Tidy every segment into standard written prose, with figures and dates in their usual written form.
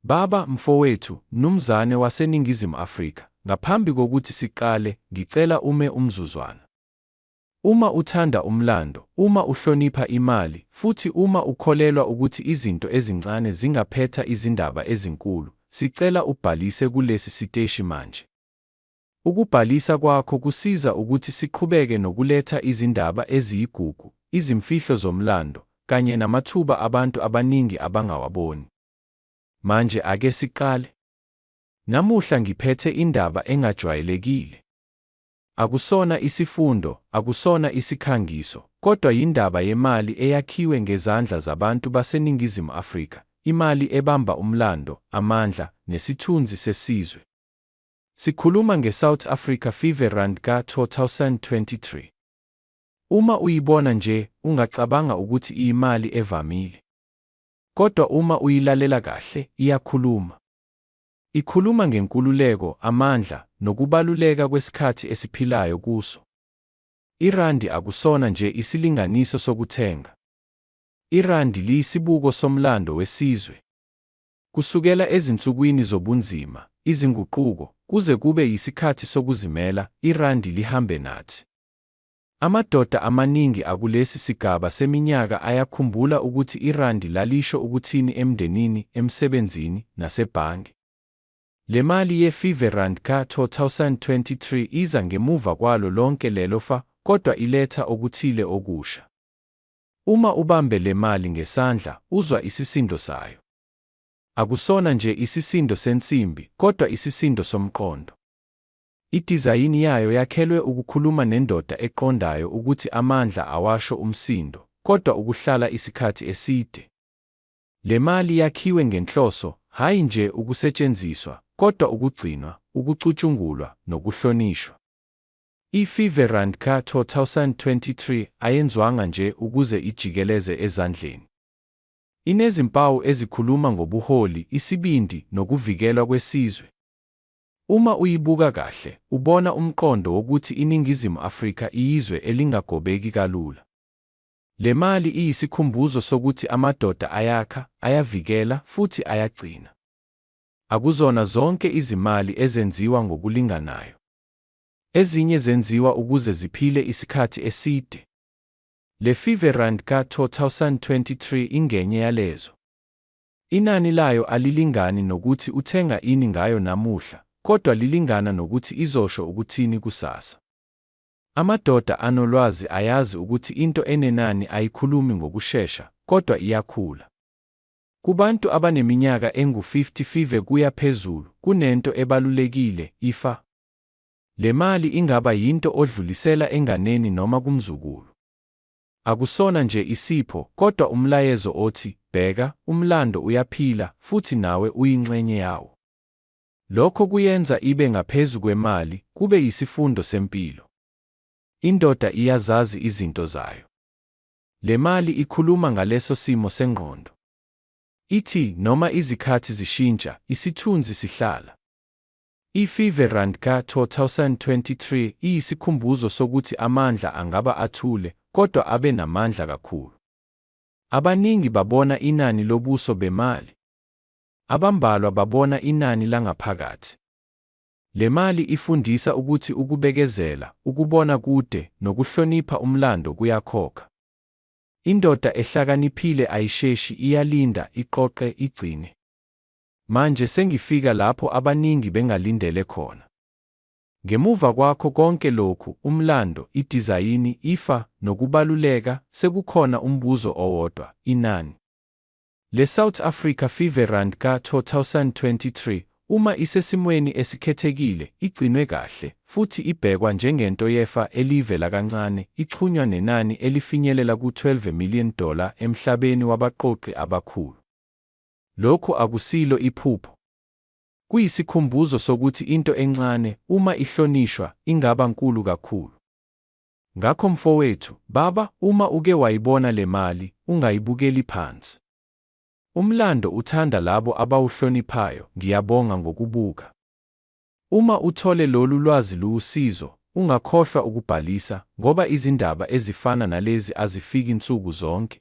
Baba, mfowethu, mnumzane waseNingizimu Afrika, ngaphambi kokuthi siqale, ngicela ume umzuzwana. Uma uthanda umlando, uma uhlonipha imali, futhi uma ukholelwa ukuthi izinto ezincane zingaphetha izindaba ezinkulu, sicela ubhalise kulesi siteshi manje. Ukubhalisa kwakho kusiza ukuthi siqhubeke nokuletha izindaba eziyigugu, izimfihlo zomlando, kanye namathuba abantu abaningi abangawaboni. Manje ake siqale. Namuhla ngiphethe indaba engajwayelekile. Akusona isifundo, akusona isikhangiso, kodwa yindaba yemali eyakhiwe ngezandla zabantu baseNingizimu Afrika, imali ebamba umlando, amandla, nesithunzi sesizwe. Sikhuluma ngeSouth Africa Fever Rand ka-2023. Uma uyibona nje, ungacabanga ukuthi iyimali evamile. Kodwa uma uyilalela kahle, iyakhuluma. Ikhuluma ngenkululeko, amandla, nokubaluleka kwesikhathi esiphilayo kuso. IRandi akusona nje isilinganiso sokuthenga. IRandi liyisibuko somlando wesizwe. Kusukela ezinsukwini zobunzima, izinguquko, kuze kube yisikhathi sokuzimela, iRandi lihambe nathi. Amadoda amaningi akulesi sigaba seminyaka ayakhumbula ukuthi iRandi lalisho ukuthini emndenini, emsebenzini, nasebhange. Le mali ye-Fever Rand ka-2023 iza ngemuva kwalo lonke lelo fa, kodwa iletha okuthile okusha. Uma ubambe le mali ngesandla, uzwa isisindo sayo. Akusona nje isisindo sensimbi, kodwa isisindo somqondo. Idizayini yayo yakhelwe ukukhuluma nendoda eqondayo ukuthi amandla awasho umsindo, kodwa ukuhlala isikhathi eside. Le mali yakhiwe ngenhloso, hayi nje ukusetshenziswa, kodwa ukugcinwa, ukucutshungulwa, nokuhlonishwa. I-Fever Rand ka-2023 ayenzwanga nje ukuze ijikeleze ezandleni. Inezimpawu ezikhuluma ngobuholi, isibindi, nokuvikelwa kwesizwe. Uma uyibuka kahle, ubona umqondo wokuthi iNingizimu Afrika iyizwe elingagobeki kalula. Le mali iyisikhumbuzo sokuthi amadoda ayakha, ayavikela, futhi ayagcina. Akuzona zonke izimali ezenziwa ngokulinganayo. Ezinye zenziwa ukuze ziphile isikhathi eside. Le Fever Rand ka-2023 ingenye yalezo. Inani layo alilingani nokuthi uthenga ini ngayo namuhla, kodwa lilingana nokuthi izosho ukuthini kusasa. Amadoda anolwazi ayazi ukuthi into enenani ayikhulumi ngokushesha, kodwa iyakhula. Kubantu abaneminyaka engu-50 kuya phezulu, kunento ebalulekile, ifa. Le mali ingaba yinto odlulisela enganeni noma kumzukulu. Akusona nje isipho, kodwa umlayezo othi, bheka, umlando uyaphila, futhi nawe uyingxenye yawo. Lokho kuyenza ibe ngaphezu kwemali, kube yisifundo sempilo. Indoda iyazazi izinto zayo. Le mali ikhuluma ngaleso simo sengqondo. Ithi noma izikhathi zishintsha, isithunzi sihlala. I-Fever Rand ka-2023 iyisikhumbuzo sokuthi amandla angaba athule, kodwa abe namandla kakhulu. Abaningi babona inani lobuso bemali. Abambalwa babona inani langaphakathi. Le mali ifundisa ukuthi ukubekezela, ukubona kude, nokuhlonipha umlando kuyakhokha. Indoda ehlakaniphile ayisheshi, iyalinda, iqoqe, igcine. Manje sengifika lapho abaningi bengalindele khona. Ngemuva kwakho konke lokhu, umlando, idizayini, ifa, nokubaluleka, sekukhona umbuzo owodwa, inani. Le South Africa Fever Rand ka-2023, uma isesimweni esikhethekile, igcinwe kahle, futhi ibhekwa njengento yefa elivela kancane, ixhunywa nenani elifinyelela ku-$12 million emhlabeni wabaqoqi abakhulu. Lokhu akusilo iphupho. Kuyisikhumbuzo sokuthi into encane, uma ihlonishwa, ingaba nkulu kakhulu. Ngakho mfowethu, baba, uma uke wayibona le mali, ungayibukeli phansi. Umlando uthanda labo abawuhloniphayo, ngiyabonga ngokubuka. Uma uthole lolu lwazi luwusizo, ungakhohlwa ukubhalisa, ngoba izindaba ezifana nalezi azifiki nsuku zonke.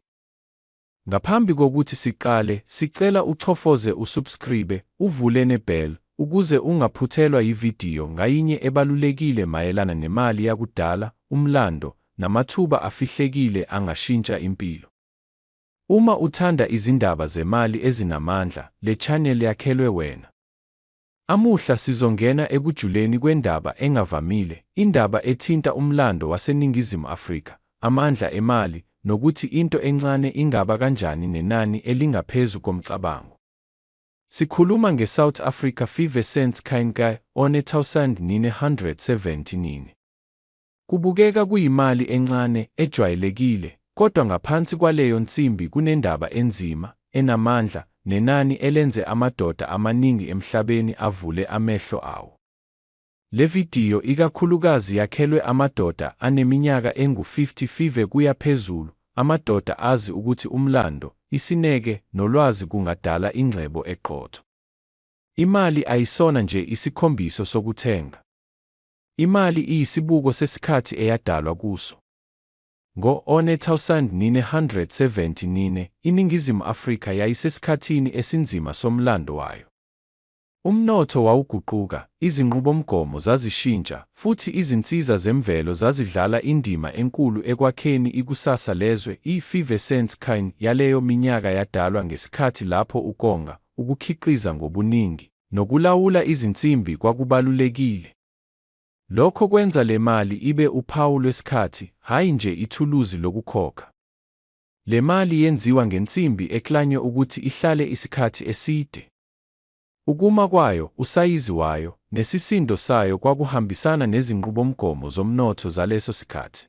Ngaphambi kokuthi siqale, sicela uchofoze usubscribe, uvule nebell, ukuze ungaphuthelwa yividiyo ngayinye ebalulekile mayelana nemali yakudala, umlando, namathuba afihlekile angashintsha impilo. Uma uthanda izindaba zemali ezinamandla, le channel yakhelwe wena. Namuhla sizongena ekujuleni kwendaba engavamile, indaba ethinta umlando waseNingizimu Afrika, amandla emali, nokuthi into encane ingaba kanjani nenani elingaphezu komcabango. Sikhuluma ngeSouth Africa 5 cents coin ka R970. Kubukeka kuyimali encane, ejwayelekile, kodwa ngaphansi kwaleyo nsimbi kunendaba enzima, enamandla, nenani elenze amadoda amaningi emhlabeni avule amehlo awo. Le vidiyo ikakhulukazi yakhelwe amadoda aneminyaka engu-55 kuya phezulu, amadoda azi ukuthi umlando, isineke, nolwazi kungadala ingcebo eqotho. Imali ayisona nje isikhombiso sokuthenga. Imali iyisibuko sesikhathi eyadalwa kuso. Ngo-1970, iNingizimu Afrika yayisesikhathini esinzima somlando wayo. Umnotho wawuguquka, izinqubomgomo zazishintsha, futhi izinsiza zemvelo zazidlala indima enkulu ekwakheni ikusasa lezwe. I-5 cents coin yaleyo minyaka yadalwa ngesikhathi lapho ukonga, ukukhiqiza ngobuningi, nokulawula izinsimbi kwakubalulekile. Lokho kwenza le mali ibe uphawu lwesikhathi, hhayi nje ithuluzi lokukhokha. Le mali yenziwa ngensimbi eklanywe ukuthi ihlale isikhathi eside. Ukuma kwayo, usayizi wayo, nesisindo sayo kwakuhambisana nezinqubomgomo zomnotho zaleso sikhathi.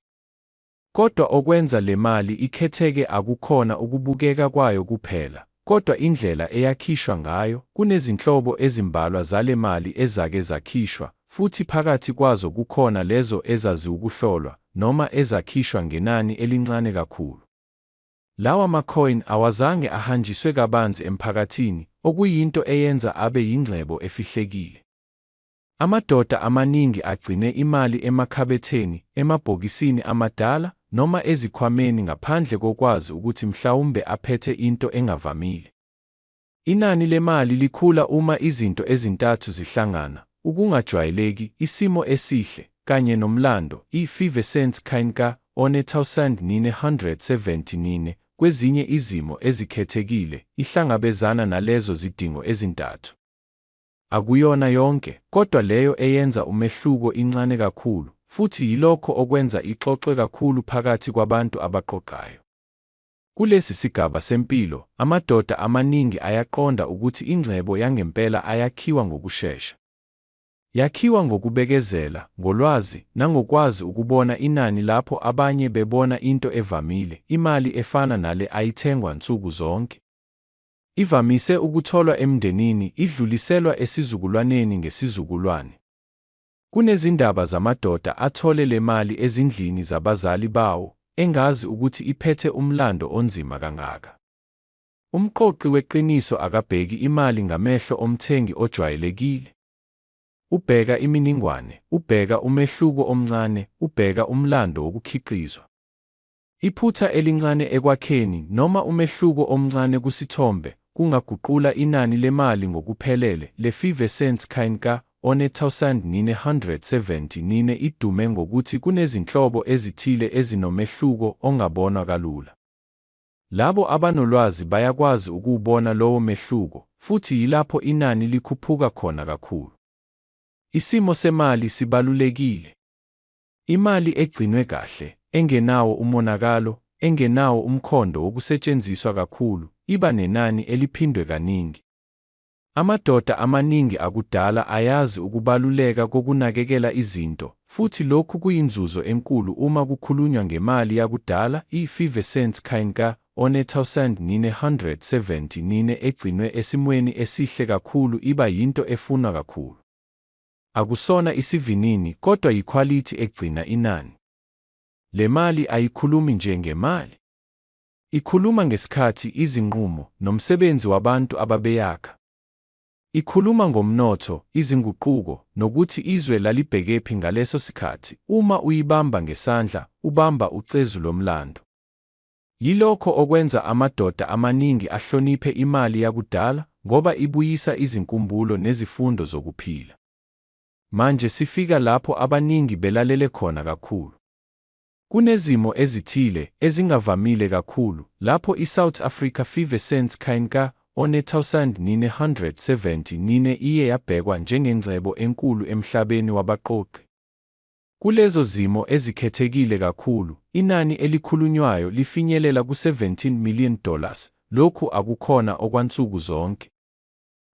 Kodwa okwenza le mali ikhetheke akukhona ukubukeka kwayo kuphela, kodwa indlela eyakhishwa ngayo. Kunezinhlobo ezimbalwa zale mali ezake zakhishwa, futhi phakathi kwazo kukhona lezo ezazi ukuhlolwa, noma ezakhishwa ngenani elincane kakhulu. Lawa macoin awazange ahanjiswe kabanzi emphakathini, okuyinto eyenza abe yingcebo efihlekile. Amadoda amaningi agcine imali emakhabetheni, emabhokisini amadala, noma ezikhwameni ngaphandle kokwazi ukuthi mhlawumbe aphethe into engavamile. Inani lemali likhula uma izinto ezintathu zihlangana: ukungajwayeleki, isimo esihle, kanye nomlando. I-5 cents coin ka R970 kwezinye izimo ezikhethekile ihlangabezana nalezo zidingo ezintathu. Akuyona yonke, kodwa leyo eyenza umehluko incane kakhulu, futhi yilokho okwenza ixoxwe kakhulu phakathi kwabantu abaqoqayo. Kulesi sigaba sempilo, amadoda amaningi ayaqonda ukuthi ingcebo yangempela ayakhiwa ngokushesha. Yakhiwa ngokubekezela, ngolwazi, nangokwazi ukubona inani lapho abanye bebona into evamile, imali efana nale ayithengwa nsuku zonke. Ivamise ukutholwa emndenini, idluliselwa esizukulwaneni ngesizukulwane. Kunezindaba zamadoda athole le mali ezindlini zabazali bawo, engazi ukuthi iphethe umlando onzima kangaka. Umqoqi weqiniso akabheki imali ngamehlo omthengi ojwayelekile. Ubheka iminingwane, ubheka umehluko omncane, ubheka umlando wokukhiqizwa. Iphutha elincane ekwakheni noma umehluko omncane kusithombe kungaguqula inani lemali ngokuphelele. Le 5 cents coin ka R970 idume ngokuthi kunezinhlobo ezithile ezinomehluko ongabonwa kalula. Labo abanolwazi bayakwazi ukuwubona lowo mehluko, futhi yilapho inani likhuphuka khona kakhulu. Isimo semali sibalulekile. Imali egcinwe kahle, engenawo umonakalo, engenawo umkhondo wokusetshenziswa kakhulu, iba nenani eliphindwe kaningi. Amadoda amaningi akudala ayazi ukubaluleka kokunakekela izinto, futhi lokhu kuyinzuzo enkulu uma kukhulunywa ngemali yakudala. I-5 cents coin ka R970 egcinwe esimweni esihle kakhulu iba yinto efunwa kakhulu. Akusona isivinini, kodwa yikhwalithi egcina inani. Le mali ayikhulumi nje ngemali. Ikhuluma ngesikhathi, izinqumo, nomsebenzi wabantu ababeyakha. Ikhuluma ngomnotho, izinguquko, nokuthi izwe lalibhekephi ngaleso sikhathi. Uma uyibamba ngesandla, ubamba ucezu lomlando. Yilokho okwenza amadoda amaningi ahloniphe imali yakudala ngoba ibuyisa izinkumbulo nezifundo zokuphila. Manje sifika lapho abaningi belalele khona kakhulu. Kunezimo ezithile ezingavamile kakhulu lapho iSouth Africa Five Cents Coin ka-1970 iye yabhekwa njengengcebo enkulu emhlabeni wabaqoqi. Kulezo zimo ezikhethekile kakhulu, inani elikhulunywayo lifinyelela ku$17 million. Lokhu akukhona okwansuku zonke.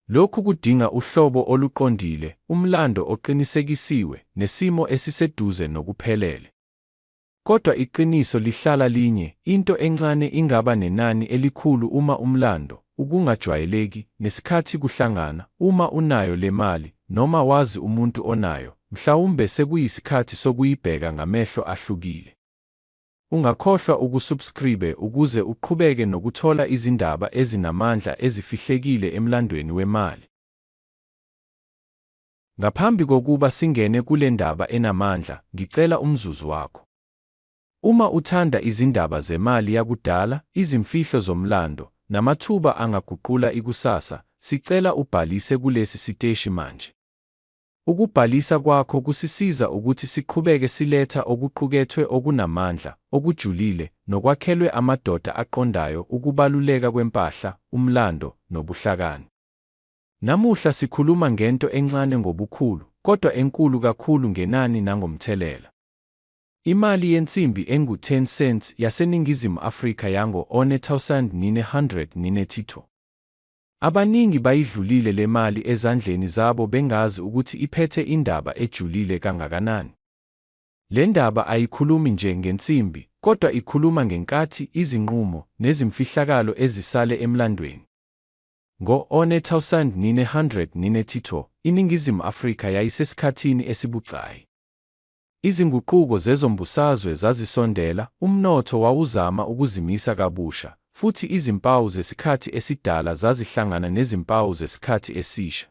Lokhu kudinga uhlobo oluqondile, umlando oqinisekisiwe, nesimo esiseduze nokuphelele. Kodwa iqiniso lihlala linye, into encane ingaba nenani elikhulu uma umlando, ukungajwayeleki, nesikhathi kuhlangana. Uma unayo le mali, noma wazi umuntu onayo, mhlawumbe sekuyisikhathi sokuyibheka ngamehlo ahlukile. Ungakhohlwa ukusubscribe ukuze uqhubeke nokuthola izindaba ezinamandla ezifihlekile emlandweni wemali. Ngaphambi kokuba singene kule ndaba enamandla, ngicela umzuzu wakho. Uma uthanda izindaba zemali yakudala, izimfihlo zomlando, namathuba angaguqula ikusasa, sicela ubhalise kulesi siteshi manje. Ukubhalisa kwakho kusisiza ukuthi siqhubeke siletha okuqukethwe okunamandla, okujulile, nokwakhelwe amadoda aqondayo ukubaluleka kwempahla, umlando, nobuhlakani. Namuhla sikhuluma ngento encane ngobukhulu, kodwa enkulu kakhulu ngenani nangomthelela. Imali yensimbi engu-10 cents yaseNingizimu Afrika yango-1932. Abaningi bayidlulile le mali ezandleni zabo bengazi ukuthi iphethe indaba ejulile kangakanani. Le ndaba ayikhulumi nje ngensimbi, kodwa ikhuluma ngenkathi, izinqumo, nezimfihlakalo ezisale emlandweni. Ngo-1932, iNingizimu Afrika yayisesikhathini esibucayi. Izinguquko zezombusazwe zazisondela, umnotho wawuzama ukuzimisa kabusha, futhi izimpawu zesikhathi esidala zazihlangana nezimpawu zesikhathi esisha.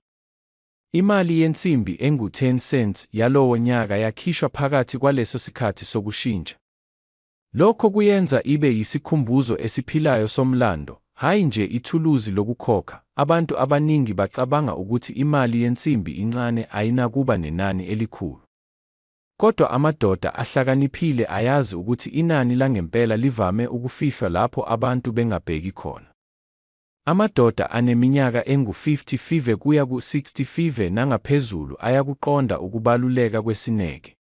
Imali yensimbi engu-10 cents yalowo nyaka yakhishwa phakathi kwaleso sikhathi sokushintsha. Lokho kuyenza ibe yisikhumbuzo esiphilayo somlando, hayi nje ithuluzi lokukhokha. Abantu abaningi bacabanga ukuthi imali yensimbi incane ayinakuba nenani elikhulu. Kodwa amadoda ahlakaniphile ayazi ukuthi inani langempela livame ukufihlwa lapho abantu bengabheki khona. Amadoda aneminyaka engu-55 kuya ku-65 nangaphezulu ayakuqonda ukubaluleka kwesineke.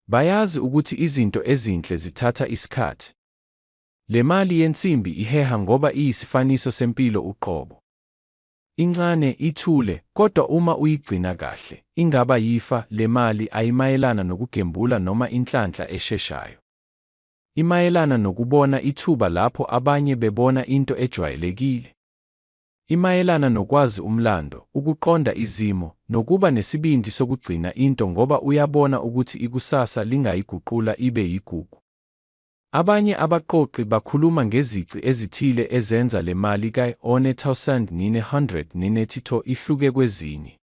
Bayazi ukuthi izinto ezinhle zithatha isikhathi. Le mali yensimbi iheha ngoba iyisifaniso sempilo uqobo. Incane, ithule, kodwa uma uyigcina kahle, ingaba yifa. Le mali ayimayelana nokugembula noma inhlanhla esheshayo. Imayelana nokubona ithuba lapho abanye bebona into ejwayelekile. Imayelana nokwazi umlando, ukuqonda izimo, nokuba nesibindi sokugcina into ngoba uyabona ukuthi ikusasa lingayiguqula ibe yigugu. Abanye abaqoqi bakhuluma ngezici ezithile ezenza le mali ka-1932 ihluke kwezinye.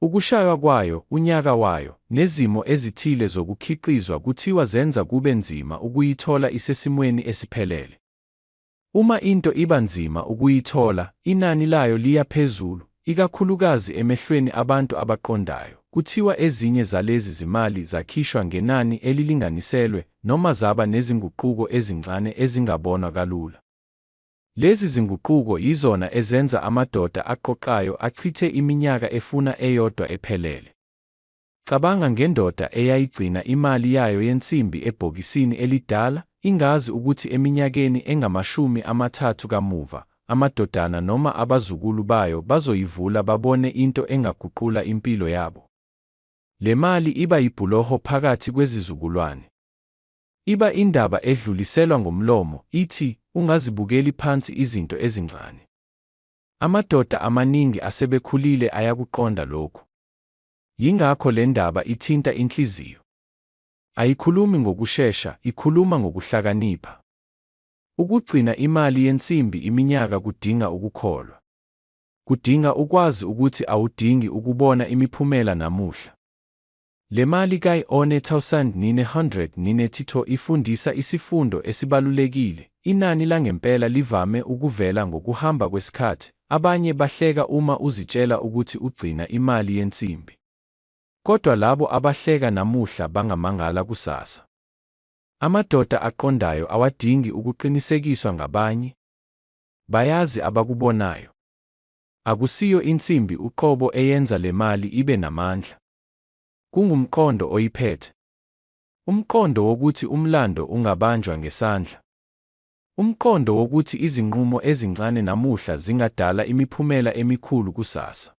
Ukushaywa kwayo, unyaka wayo, nezimo ezithile zokukhiqizwa kuthiwa zenza kube nzima ukuyithola isesimweni esiphelele. Uma into iba nzima ukuyithola, inani layo liya phezulu, ikakhulukazi emehlweni abantu abaqondayo. Kuthiwa ezinye zalezi zimali zakhishwa ngenani elilinganiselwe noma zaba nezinguquko ezincane ezingabonwa kalula. Lezi zinguquko yizona ezenza amadoda aqoqayo achithe iminyaka efuna eyodwa ephelele. Cabanga ngendoda eyayigcina imali yayo yensimbi ebhokisini elidala, ingazi ukuthi eminyakeni enga-30 kamuva, amadodana noma abazukulu bayo bazoyivula babone into engaguqula impilo yabo. Le mali iba yibhuloho phakathi kwezizukulwane. Iba indaba edluliselwa ngomlomo, ithi, ungazibukeli phansi izinto ezincane. Amadoda amaningi asebekhulile ayakuqonda lokhu. Yingakho le ndaba ithinta inhliziyo. Ayikhulumi ngokushesha, ikhuluma ngokuhlakanipha. Ukugcina imali yensimbi iminyaka kudinga ukukholwa. Kudinga ukwazi ukuthi awudingi ukubona imiphumela namuhla. Le mali ka-ione 1900 ifundisa isifundo esibalulekile. Inani langempela livame ukuvela ngokuhamba kwesikhathi. Abanye bahleka uma uzitshela ukuthi ugcina imali yensimbi. Kodwa labo abahleka namuhla bangamangala kusasa. Amadoda aqondayo awadingi ukuqinisekiswa ngabanye. Bayazi abakubonayo. Akusiyo insimbi uqobo eyenza le mali ibe namandla. Kungumqondo oyiphethe. Umqondo wokuthi umlando ungabanjwa ngesandla. Umqondo wokuthi izinqumo ezincane namuhla zingadala imiphumela emikhulu kusasa.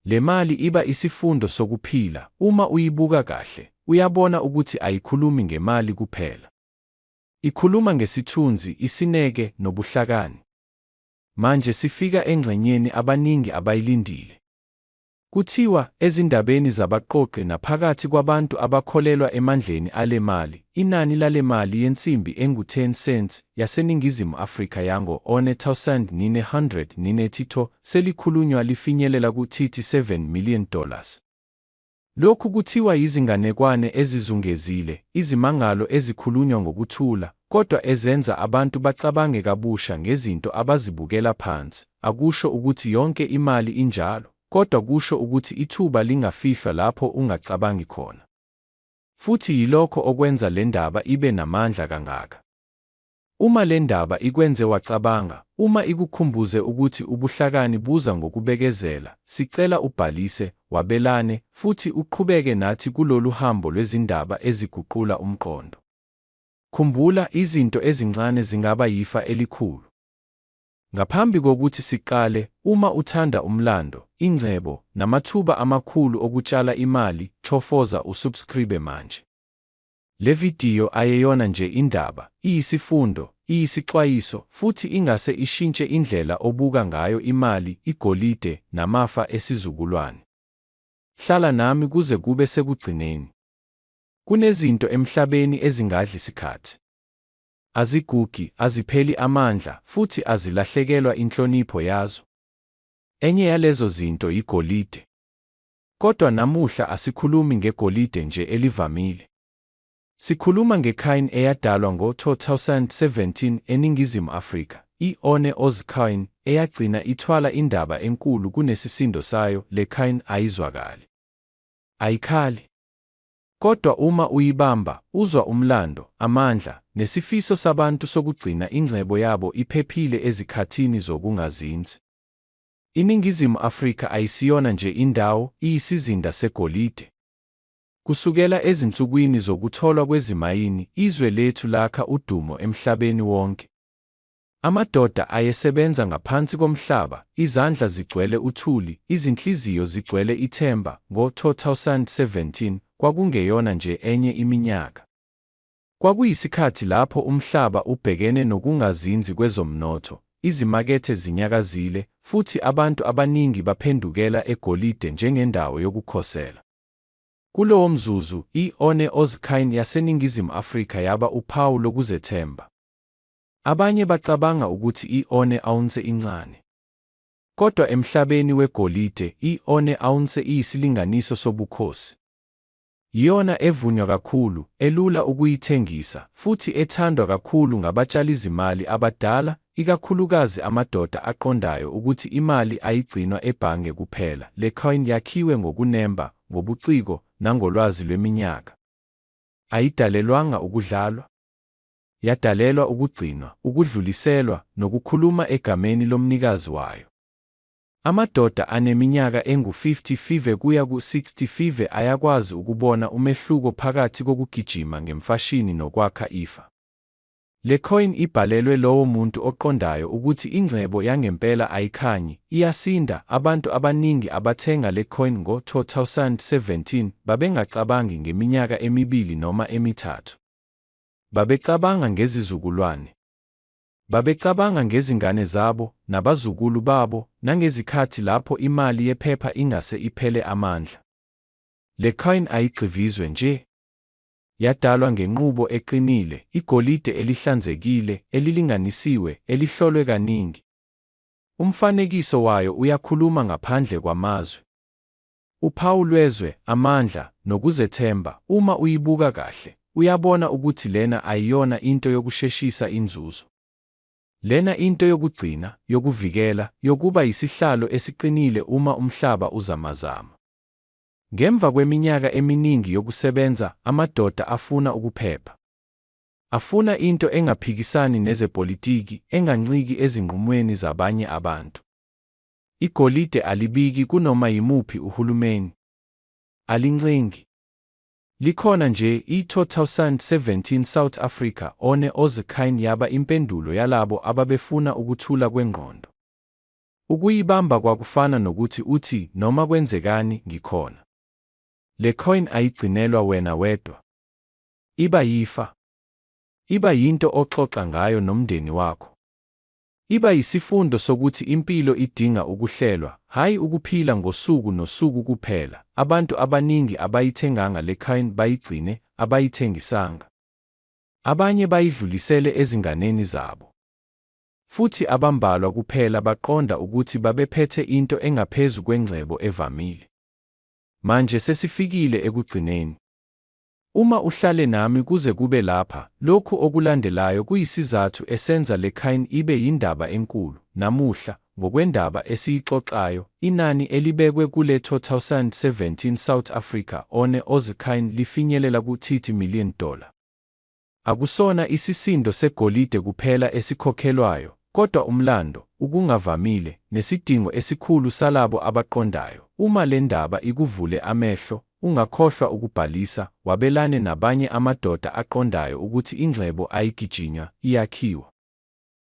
Le mali iba isifundo sokuphila. Uma uyibuka kahle, uyabona ukuthi ayikhulumi ngemali kuphela. Ikhuluma ngesithunzi, isineke nobuhlakani. Manje sifika engxenyeni abaningi abayilindile. Kuthiwa ezindabeni zabaqoqi naphakathi kwabantu abakholelwa emandleni ale mali, inani lale mali yensimbi engu-10 cents yaseNingizimu Afrika yango-one 1900 selikhulunywa lifinyelela ku-$37 million. Lokhu kuthiwa yizinganekwane ezizungezile, izimangalo ezikhulunywa ngokuthula, kodwa ezenza abantu bacabange kabusha ngezinto abazibukela phansi. Akusho ukuthi yonke imali injalo, kodwa kusho ukuthi ithuba lingafihla lapho ungacabangi khona. Futhi yilokho okwenza le ndaba ibe namandla kangaka. Uma le ndaba ikwenze wacabanga, uma ikukhumbuze ukuthi ubuhlakani buza ngokubekezela, sicela ubhalise, wabelane, futhi uqhubeke nathi kulolu hambo lwezindaba eziguqula umqondo. Khumbula, izinto ezincane zingaba yifa elikhulu. Ngaphambi kokuthi siqale, uma uthanda umlando, ingcebo, namathuba amakhulu okutshala imali, chofoza usubscribe manje. Le vidiyo ayeyona nje indaba, iyisifundo, iyisixwayiso, futhi ingase ishintshe indlela obuka ngayo imali, igolide, namafa esizukulwane. Hlala nami kuze kube sekugcineni. Kunezinto emhlabeni ezingadli isikhathi. Azigugi, azipheli amandla, futhi azilahlekelwa inhlonipho yazo. Enye yalezo zinto igolide. Kodwa namuhla asikhulumi ngegolide nje elivamile. Sikhuluma ngecoin eyadalwa ngo-2017 eNingizimu Afrika, i-one oz coin, eyagcina ithwala indaba enkulu kunesisindo sayo. Le coin ayizwakali. Ayikhali. Kodwa uma uyibamba, uzwa umlando, amandla, nesifiso sabantu sokugcina ingcebo yabo iphephile ezikhathini zokungazinzi. INingizimu Afrika ayisiyona nje indawo, iyisizinda segolide. Kusukela ezinsukwini zokutholwa kwezimayini, izwe lethu lakha udumo emhlabeni wonke. Amadoda ayesebenza ngaphansi komhlaba, izandla zigcwele uthuli, izinhliziyo zigcwele ithemba. Ngo-2017 kwakungeyona nje enye iminyaka. Kwakuyisikhathi lapho umhlaba ubhekene nokungazinzi kwezomnotho, izimakethe zinyakazile, futhi abantu abaningi baphendukela egolide njengendawo yokukhosela. Kulowo mzuzu, i-one oz coin yaseNingizimu Afrika yaba uphawu lokuzethemba. Abanye bacabanga ukuthi i-one ounce incane. Kodwa emhlabeni wegolide, i-one ounce iyisilinganiso sobukhosi. Yiyona evunywa kakhulu, elula ukuyithengisa, futhi ethandwa kakhulu ngabatshalizimali abadala, ikakhulukazi amadoda aqondayo ukuthi imali ayigcinwa ebhange kuphela. Le coin yakhiwe ngokunemba, ngobuciko, nangolwazi lweminyaka. Ayidalelwanga ukudlalwa. Yadalelwa ukugcinwa, ukudluliselwa, nokukhuluma egameni lomnikazi wayo. Amadoda aneminyaka engu-50 kuya ku-60 ayakwazi ukubona umehluko phakathi kokugijima ngemfashini nokwakha ifa. Le coin ibhalelwe lowo muntu oqondayo ukuthi ingcebo yangempela ayikhanyi, iyasinda. Abantu abaningi abathenga le coin ngo-2017 babengacabangi ngeminyaka emibili noma emithathu. Babecabanga ngezizukulwane. Babecabanga ngezingane zabo, nabazukulu babo, nangezikhathi lapho imali yephepha ingase iphele amandla. Le coin ayigxivizwe nje. Yadalwa ngenqubo eqinile, igolide elihlanzekile, elilinganisiwe, elihlolwe kaningi. Umfanekiso wayo uyakhuluma ngaphandle kwamazwi. Uphawu lwezwe, amandla, nokuzethemba. Uma uyibuka kahle, uyabona ukuthi lena ayiyona into yokusheshisa inzuzo. Lena into yokugcina, yokuvikela, yokuba yisihlalo esiqinile uma umhlaba uzamazama. Ngemva kweminyaka eminingi yokusebenza, amadoda afuna ukuphepha. Afuna into engaphikisani nezepolitiki, enganciki ezinqumweni zabanye abantu. Igolide alibiki kunoma yimuphi uhulumeni. Alincengi. Likhona nje. I-2017 South Africa one Ozakine yaba impendulo yalabo ababefuna ukuthula kwengqondo. Ukuyibamba kwakufana nokuthi uthi noma kwenzekani ngikhona. Le coin ayigcinelwa wena wedwa. Iba yifa. Iba yinto oxoxa ngayo nomndeni wakho. Iba yisifundo sokuthi impilo idinga ukuhlelwa, hayi ukuphila ngosuku nosuku kuphela. Abantu abaningi abayithenganga le coin bayigcine, abayithengisanga. Abanye bayidlulisele ezinganeni zabo. Futhi abambalwa kuphela baqonda ukuthi babephethe into engaphezu kwengcebo evamile. Manje sesifikile ekugcineni. Uma uhlale nami kuze kube lapha, lokhu okulandelayo kuyisizathu esenza le coin ibe yindaba enkulu. Namuhla, ngokwendaba esiyixoxayo, inani elibekwe kule 2017 South Africa one Ozakine lifinyelela ku-$30 million. Akusona isisindo segolide kuphela esikhokhelwayo, kodwa umlando, ukungavamile, nesidingo esikhulu salabo abaqondayo. Uma le ndaba ikuvule amehlo, ungakhohlwa ukubhalisa, wabelane nabanye amadoda aqondayo ukuthi ingcebo ayigijinywa, iyakhiwa.